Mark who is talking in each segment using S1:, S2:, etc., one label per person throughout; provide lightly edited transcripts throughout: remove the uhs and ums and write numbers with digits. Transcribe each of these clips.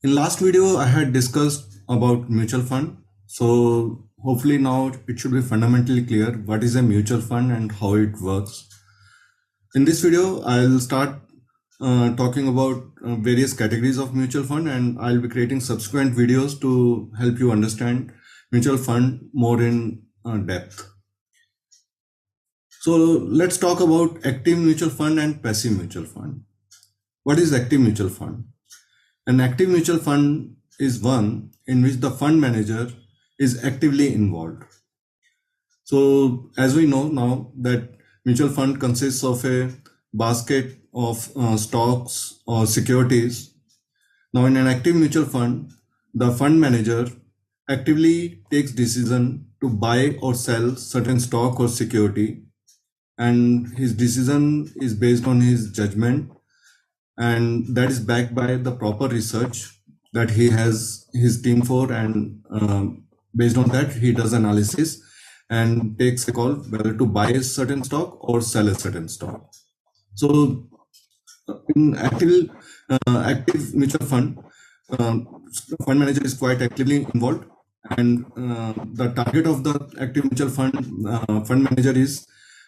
S1: In last video, I had discussed about mutual fund. So hopefully now it should be fundamentally clear what is a mutual fund and how it works. In this video, I'll start talking about various categories of mutual fund, and I'll be creating subsequent videos to help you understand mutual fund more in depth. So let's talk about active mutual fund and passive mutual fund. What is active mutual fund? An active mutual fund is one in which the fund manager is actively involved. So as we know now that mutual fund consists of a basket of stocks or securities. Now in an active mutual fund, the fund manager actively takes decision to buy or sell certain stock or security, and his decision is based on his judgment, and that is backed by the proper research that he has his team for, and based on that he does analysis and takes a call whether to buy a certain stock or sell a certain stock. So in active mutual fund, fund manager is quite actively involved, and the target of the active mutual fund manager is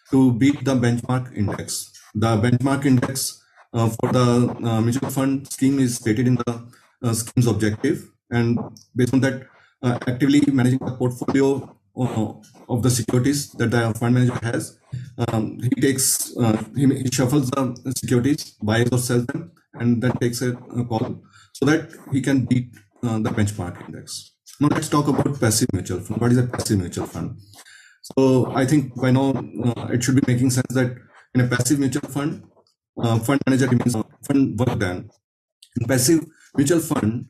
S1: to beat the benchmark index. The benchmark index for the mutual fund scheme is stated in the scheme's objective, and based on that, actively managing the portfolio of the securities that the fund manager has, he shuffles the securities, buys or sells them, and then takes a call so that he can beat the benchmark index. Now let's talk about passive mutual fund. What is a passive mutual fund? So I think by now it should be making sense that in a passive mutual fund, fund manager remains fund work done. In passive mutual fund,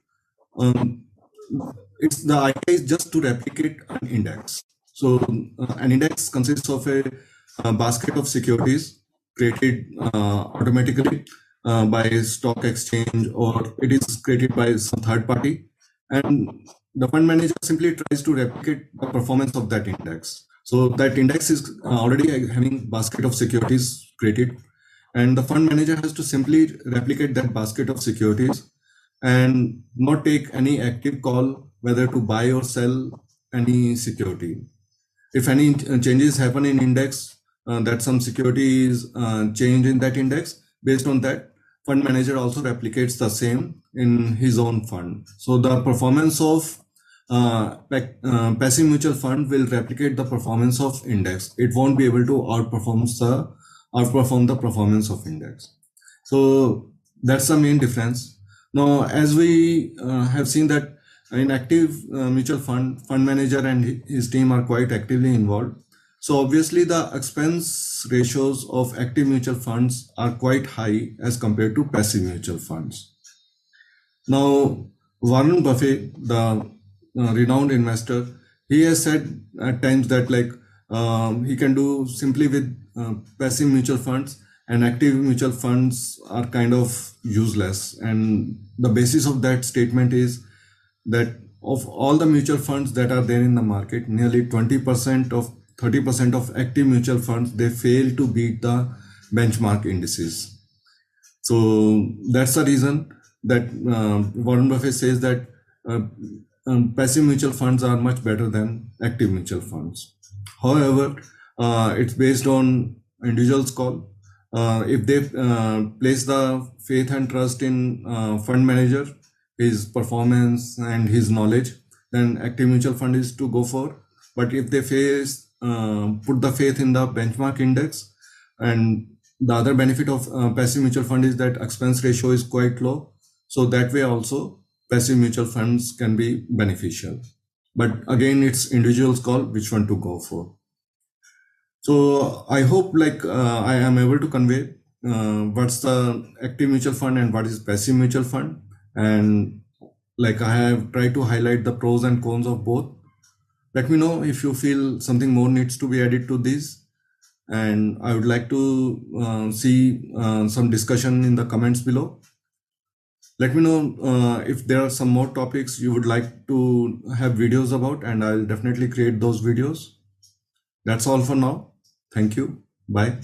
S1: it's the idea is just to replicate an index. So an index consists of a basket of securities created automatically by a stock exchange, or it is created by some third party, and the fund manager simply tries to replicate the performance of that index. So that index is already having basket of securities created, and the fund manager has to simply replicate that basket of securities and not take any active call whether to buy or sell any security. If any changes happen in index, that some securities change in that index, based on that, fund manager also replicates the same in his own fund. So the performance of passive mutual fund will replicate the performance of index. It won't be able to outperform the performance of index. So that's the main difference. Now, as we have seen that in active mutual fund manager and his team are quite actively involved. So obviously the expense ratios of active mutual funds are quite high as compared to passive mutual funds. Now, Warren Buffett, the renowned investor, he has said at times that he can do simply with passive mutual funds, and active mutual funds are kind of useless. And the basis of that statement is that of all the mutual funds that are there in the market, nearly 20% of 30% of active mutual funds, they fail to beat the benchmark indices. So that's the reason that Warren Buffett says that passive mutual funds are much better than active mutual funds. However, it's based on individuals' call. If they place the faith and trust in fund manager, his performance and his knowledge, then active mutual fund is to go for. But if they put the faith in the benchmark index, and the other benefit of passive mutual fund is that expense ratio is quite low. So that way also passive mutual funds can be beneficial. But again, it's individuals' call which one to go for. So I hope I am able to convey what's the active mutual fund and what is passive mutual fund. And I have tried to highlight the pros and cons of both. Let me know if you feel something more needs to be added to this, and I would like to see some discussion in the comments below. Let me know if there are some more topics you would like to have videos about, and I'll definitely create those videos. That's all for now. Thank you. Bye.